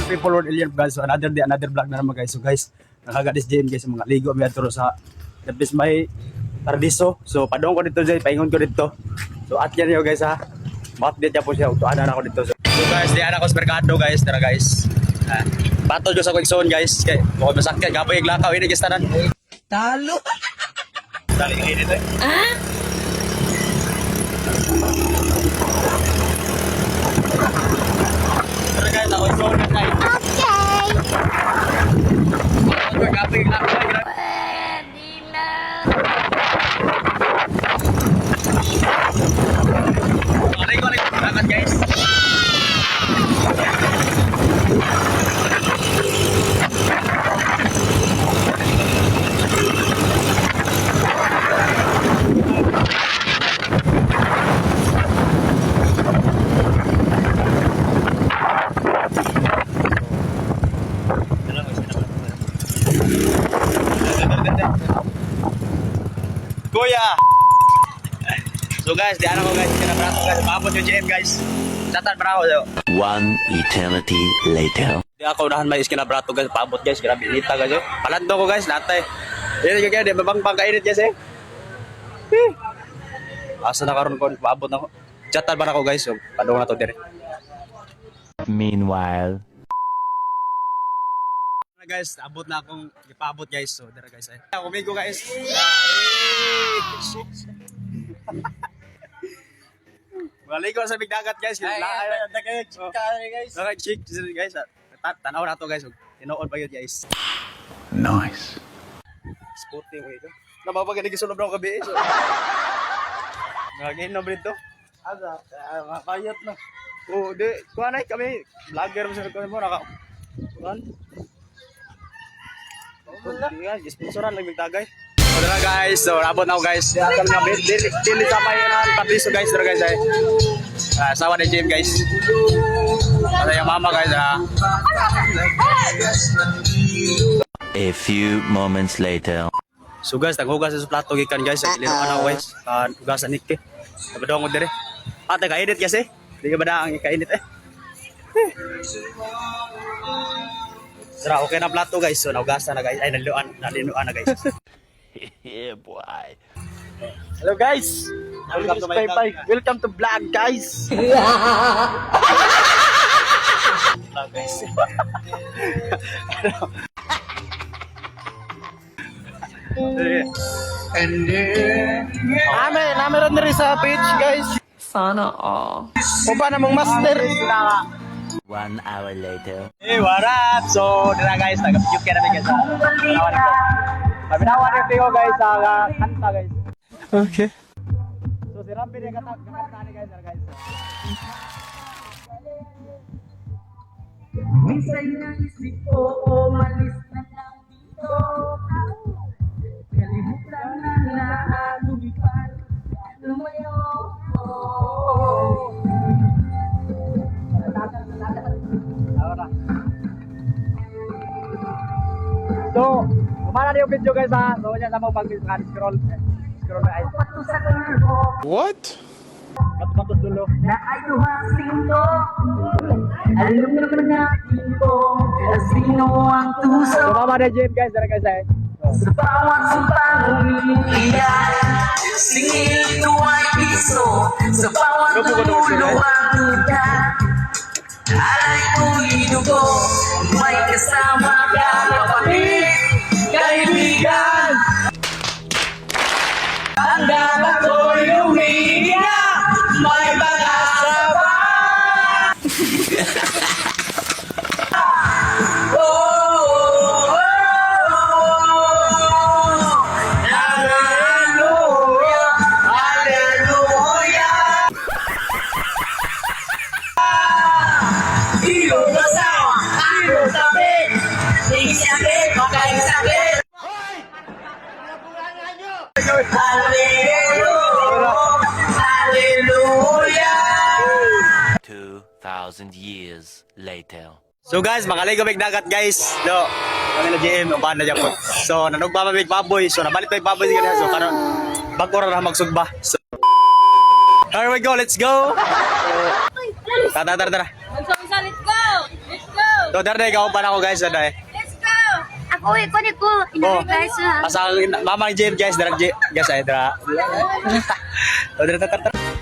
people world alien guys. So another day, another vlog na naman guys. So guys, nakagadis JM guys, mga ligo may aturo sa Dabis may Paradiso. So padong ko dito guys, paingon ko dito. So at yan yo guys ha. Update niya po siya, utuanan ako dito. So guys, di ana ko sa merkado guys, tara guys. Patol ko sa Quezon guys. Kay mo masakit gapoy iglakaw ini guys tanan. Talo. Dali ini dito. Tara guys, ako ikaw na guys. Okay. Gapoy iglakaw. Berangkat guys. Goya. So guys, di ano ko guys, kinabrato guys, paabot yung GM guys. Satan para ako. One eternity later. Di ako unahan may kinabrato guys, paabot guys, grabe inita guys. Palando ko guys, natay. Dito ko guys, di babang pangkainit guys eh. Asa na karon ko, paabot na ko. Satan para ako guys, so padong na to dire. Meanwhile. Guys, abot na akong ipaabot guys. So dira guys ay. Kumigo guys. Balik ko sa bigdagat guys. Chick guys. Tanaw na to guys. Tinood pa yun guys. Nice. Sporting mo ito. Napapagod gisulod na ako gabi. Nagaginom rin to. Asa, makayat na. Oh, di kuha na kami. Vlogger mo sa kami mo naka. Kuan. Yan, sponsoran lang bigdagay. So dara guys, so abot na ako guys. Atal nga dili sa mayon Paradiso guys, dara guys ay. Sawa ni Jim guys. Para yung mama guys A few moments later. So guys, naghugas sa plato gikan guys, iliruan ako guys. Hugasan niki. Nabadong ko dire. Ate kainit kasi. Di ka ba na ang kainit eh. Tara, okay na plato guys. So nahugasan na guys. Ay nalinuan na guys. Yeah, boy. Hello guys. Welcome to my vlog. Welcome to vlog guys. Vlog guys. Nameron na rin sa page, guys. Sana all. Kung pa namang master. 1 hour later. Hey, what up? So, dira guys, nag-video ka namin guys. Pabinawan yung pigo guys sa kanta guys. Okay. So, si Rampi din kanta ni guys, guys. Minsan naisip ko, malis na lang dito. Kalimutan na lumipad, lumayo. So, kumana na yung video guys ha. So, yan sa mga pag-scroll. Scroll na guys. What? Patos dulo. Na ay duhasing to. Alam mo naman natin ko, sino ang tuso. So, mama na Jim guys, dara guys eh. Sa bawat sumpang umiiyak, singil ito ay piso. Sa bawat tumulo ang duda, alay ko'y dugo. May kasama ka kapatid, kaibigan. Ang dapat ko'y umiiyak, may pag-asa pa. Hallelujah! 2,000 years later. So guys, makaligo mig dagat guys. Do. Kami na GM ang banda dyan po. So nanugba pa mig baboy. So nabalit pa yung baboy ganyan. So karon bago ra magsugba. So here we go, let's go. Tara. Let's go! Let's go! So, daray, ikaw pa na ako guys, daray. Ako, ikon ko. Oh, Inari guys ha. pasang, mamang Jane guys, daray, guys, ay, dara. So, daray,